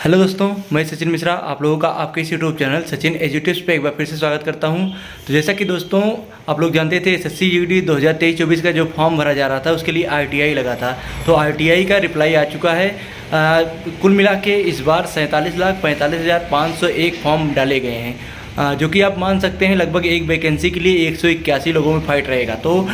Hello दोस्तों, मैं सचिन मिश्रा आप लोगों का आपके इस यूट्यूब चैनल सचिन एजुटिप्स पे एक बार फिर से स्वागत करता हूं। तो जैसा कि दोस्तों आप लोग जानते थे एसएससी यूटी 2023-24 का जो फॉर्म भरा जा रहा था उसके लिए आरटीआई लगा था। तो आरटीआई का रिप्लाई आ चुका है। कुल मिला के इस बार 47,45,501 फॉर्म डाले गए हैं, जो कि आप मान सकते हैं लगभग एक वैकेंसी के लिए 181 लोगों में फाइट रहेगा। तो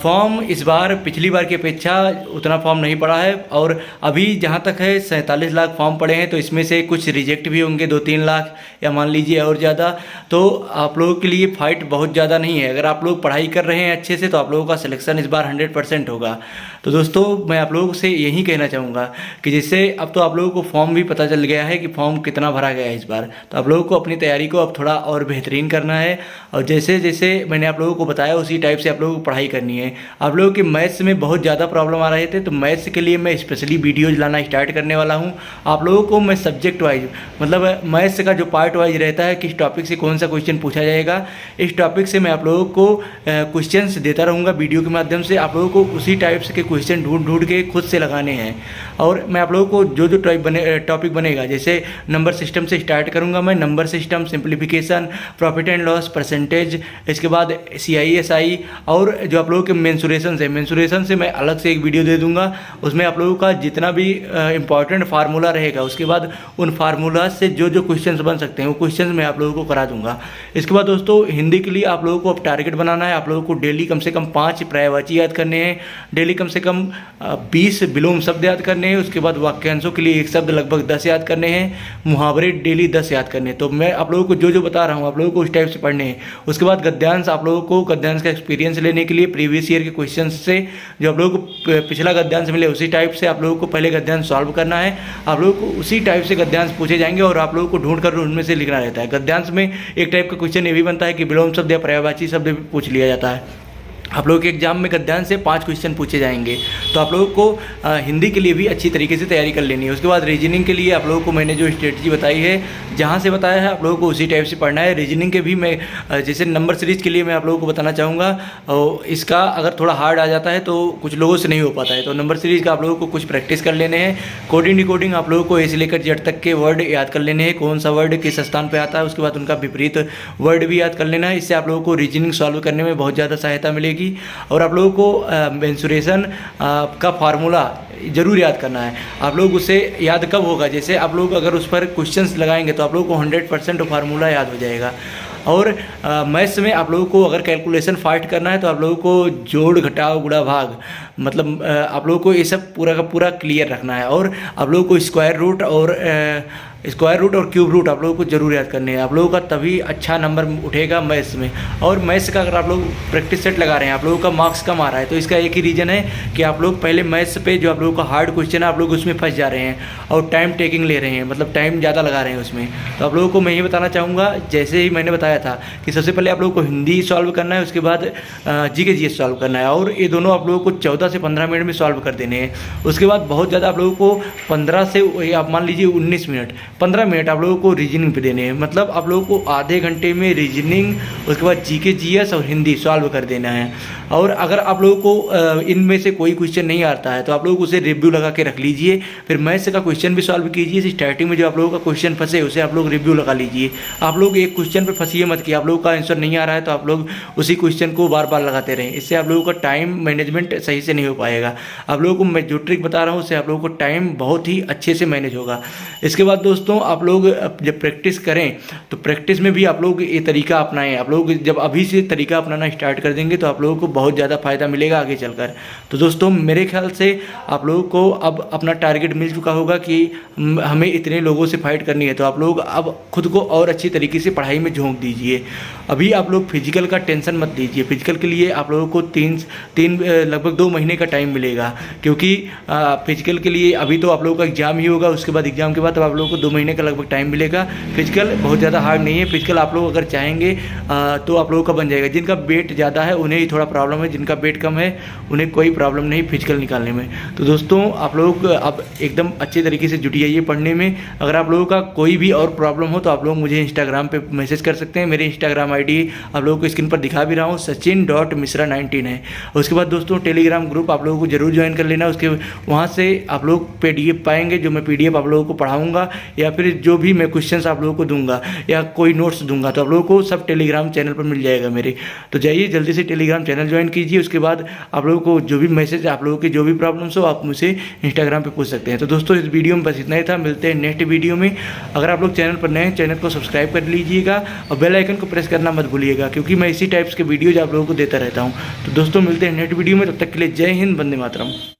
फॉर्म इस बार पिछली बार की अपेक्षा उतना फॉर्म नहीं पड़ा है, और अभी जहाँ तक है 47 लाख फॉर्म पड़े हैं। तो इसमें से कुछ रिजेक्ट भी होंगे 2-3 लाख, या मान लीजिए और ज़्यादा। तो आप लोगों के लिए फ़ाइट बहुत ज़्यादा नहीं है। अगर आप लोग पढ़ाई कर रहे हैं अच्छे से तो आप लोगों का सिलेक्शन इस बार 100% होगा। तो दोस्तों मैं आप लोगों से यही कहना चाहूँगा कि जिससे अब तो आप लोगों को फॉर्म भी पता चल गया है कि फॉर्म कितना भरा गया है इस बार। तो आप लोगों को अपनी तैयारी को अब थोड़ा और बेहतरीन करना है, और जैसे जैसे मैंने आप लोगों को बताया उसी टाइप से आप लोगों को पढ़ाई करनी है। आप लोगों के मैथ्स में बहुत ज़्यादा प्रॉब्लम आ रहे थे, तो मैथ्स के लिए मैं स्पेशली वीडियोज लाना स्टार्ट करने वाला हूँ। आप लोगों को मैं सब्जेक्ट वाइज, मतलब मैथ्स का जो पार्ट वाइज रहता है, किस टॉपिक से कौन सा क्वेश्चन पूछा जाएगा, इस टॉपिक से मैं आप लोगों को क्वेश्चंस देता रहूँगा वीडियो के माध्यम से। आप लोगों को उसी टाइप के क्वेश्चन ढूंढ के खुद से लगाने हैं। और मैं आप लोगों को जो जो टॉपिक बनेगा, जैसे नंबर सिस्टम से स्टार्ट करूँगा मैं, number system, simplification, profit and loss, percentage, इसके बाद CISI, और जो आप लोगों के मेंसुरेशन से मैं अलग से एक वीडियो दे दूंगा। उसमें आप लोगों का जितना भी इंपॉर्टेंट फार्मूला रहेगा, उसके बाद उन फार्मूला से जो जो क्वेश्चंस बन सकते हैं वो क्वेश्चंस मैं आप लोगों को करा दूंगा। इसके बाद दोस्तों हिंदी के लिए आप लोगों को अब टारगेट बनाना है। आप लोगों को डेली कम से कम 5 पर्यायवाची याद करने हैं, डेली कम से कम 20 विलोम शब्द याद करने हैं। उसके बाद वाक्यांशों के लिए एक शब्द लगभग 10 याद करने हैं, मुहावरे डेली 10 याद करने हैं। तो मैं आप लोगों को जो जो बता रहा हूँ आप लोगों को उस टाइप से पढ़ने हैं। उसके बाद गद्यांश, आप लोगों को गद्यांश का एक्सपीरियंस लेने के लिए प्रीवियस ईयर के क्वेश्चन से जो आप लोगों को पिछला गद्यांश मिले उसी टाइप से आप लोगों को पहले गद्यांश सॉल्व करना है। आप लोगों को उसी टाइप से गद्यांश पूछे जाएंगे और आप लोगों को ढूंढ कर उनमें से लिखना रहता है। गद्यांश में एक टाइप का क्वेश्चन ये भी बनता है कि विलोम शब्द या पर्यायवाची शब्द भी पूछ लिया जाता है। आप लोगों के एग्जाम में गद्यांश से 5 क्वेश्चन पूछे जाएंगे। तो आप लोगों को हिंदी के लिए भी अच्छी तरीके से तैयारी कर लेनी है। उसके बाद रीजनिंग के लिए आप लोगों को मैंने जो स्ट्रेटजी बताई है, जहाँ से बताया है आप लोगों को उसी टाइप से पढ़ना है। रीजनिंग के भी मैं जैसे नंबर सीरीज के लिए मैं आप लोगों को बताना चाहूँगा, और इसका अगर थोड़ा हार्ड आ जाता है तो कुछ लोगों से नहीं हो पाता है। तो नंबर सीरीज का आप लोगों को कुछ प्रैक्टिस कर लेने हैं। कोडिंग डिकोडिंग आप लोगों को ए से लेकर जेड तक के वर्ड याद कर लेने हैं, कौन सा वर्ड किस स्थान पर आता है, उसके बाद उनका विपरीत वर्ड भी याद कर लेना है। इससे आप लोगों को रीजनिंग सॉल्व करने में बहुत ज़्यादा सहायता मिलेगी। और आप लोगों को मेंसुरेशन का फार्मूला ज़रूर याद करना है। आप लोग उसे याद कब होगा, जैसे आप लोग अगर उस पर क्वेश्चंस लगाएंगे तो आप लोगों को 100% फार्मूला याद हो जाएगा। और मैथ्स में आप लोगों को अगर कैलकुलेशन फाइट करना है तो आप लोगों को जोड़ घटाव गुणा भाग, मतलब आप लोगों को ये सब पूरा का पूरा क्लियर रखना है। और आप लोगों को स्क्वायर रूट और क्यूब रूट आप लोगों को जरूर याद करने हैं। आप लोगों का तभी अच्छा नंबर उठेगा मैथ्स में। और मैथ्स का अगर आप लोग प्रैक्टिस सेट लगा रहे हैं, आप लोगों का मार्क्स कम आ रहा है, तो इसका एक ही रीज़न है कि आप लोग पहले मैथ्स पे जो आप लोगों का हार्ड क्वेश्चन है आप लोग उसमें फंस जा रहे हैं और टाइम टेकिंग ले रहे हैं, मतलब टाइम ज़्यादा लगा रहे हैं उसमें। तो आप लोगों को मैं ये बताना चाहूँगा, जैसे ही मैंने बताया था कि सबसे पहले आप लोगों को हिंदी सॉल्व करना है, उसके बाद GK GS सॉल्व करना है, और ये दोनों आप लोगों को 14 से 15 मिनट में सॉल्व कर देने हैं। उसके बाद बहुत ज़्यादा आप लोगों को 15 से आप मान लीजिए 19 मिनट 15 मिनट आप लोगों को रीजनिंग पे देने हैं। मतलब आप लोगों को आधे घंटे में रीजनिंग, उसके बाद GK GS और हिंदी सॉल्व कर देना है। और अगर आप लोगों को इनमें से कोई क्वेश्चन नहीं आता है तो आप लोग उसे रिव्यू लगा के रख लीजिए। फिर मैथ्स का क्वेश्चन भी सॉल्व कीजिए। स्टार्टिंग में जो आप लोगों का क्वेश्चन फंसे उसे आप लोग रिव्यू लगा लीजिए। आप लोग एक क्वेश्चन पर फंसिए मत कि आप लोगों का आंसर नहीं आ रहा है तो आप लोग उसी क्वेश्चन को बार बार लगाते रहें। इससे आप लोगों का टाइम मैनेजमेंट सही से नहीं हो पाएगा। आप लोगों को मैं जो ट्रिक बता रहा हूँ उससे आप लोगों को टाइम बहुत ही अच्छे से मैनेज होगा। इसके बाद दोस्तों आप लोग जब प्रैक्टिस करें तो प्रैक्टिस में भी आप लोग ये तरीका अपनाएं। आप लोग जब अभी से तरीका अपनाना स्टार्ट कर देंगे तो आप लोगों को बहुत ज़्यादा फायदा मिलेगा आगे चलकर। तो दोस्तों मेरे ख्याल से आप लोगों को अब अपना टारगेट मिल चुका होगा कि हमें इतने लोगों से फाइट करनी है। तो आप लोग अब खुद को और अच्छी तरीके से पढ़ाई में झोंक दीजिए। अभी आप लोग फिजिकल का टेंशन मत लीजिए। फिजिकल के लिए आप लोगों को लगभग 2 महीने का टाइम मिलेगा, क्योंकि फिजिकल के लिए अभी तो आप लोगों का एग्जाम ही होगा, उसके बाद एग्जाम के बाद तो आप लोगों को 2 महीने महीने का लगभग टाइम मिलेगा। फिजिकल बहुत ज़्यादा हार्ड नहीं है, फिजिकल आप लोग अगर चाहेंगे तो आप लोगों का बन जाएगा। जिनका वेट ज़्यादा है उन्हें ही थोड़ा प्रॉब्लम है, जिनका वेट कम है उन्हें कोई प्रॉब्लम नहीं फिजिकल निकालने में। तो दोस्तों आप लोग अब एकदम अच्छे तरीके से जुट जाइए पढ़ने में। अगर आप लोगों का कोई भी और प्रॉब्लम हो तो आप लोग मुझे इंस्टाग्राम पे मैसेज कर सकते हैं। मेरी इंस्टाग्राम आईडी आप लोगों को स्क्रीन पर दिखा भी रहा हूँ, sachin.misra19 है। उसके बाद दोस्तों टेलीग्राम ग्रुप आप लोगों को जरूर ज्वाइन कर लेना। उसके वहाँ से आप लोग PDF पाएंगे, जो मैं PDF आप लोगों को पढ़ाऊँगा या फिर जो भी मैं क्वेश्चंस आप लोगों को दूंगा या कोई नोट्स दूंगा तो आप लोगों को सब टेलीग्राम चैनल पर मिल जाएगा मेरे। तो जाइए जल्दी से टेलीग्राम चैनल ज्वाइन कीजिए। उसके बाद आप लोगों को जो भी मैसेज, आप लोगों की जो भी प्रॉब्लम्स हो आप मुझसे इंस्टाग्राम पे पूछ सकते हैं। तो दोस्तों इस वीडियो में बस इतना ही था, मिलते हैं नेक्स्ट वीडियो में। अगर आप लोग चैनल पर नए हैं चैनल को सब्सक्राइब कर लीजिएगा और बेल आइकन को प्रेस करना मत भूलिएगा, क्योंकि मैं इसी टाइप्स के वीडियोज आप लोगों को देता रहता हूँ। तो दोस्तों मिलते हैं नेक्स्ट वीडियो में, तब तक के लिए जय हिंद, वंदे मातरम।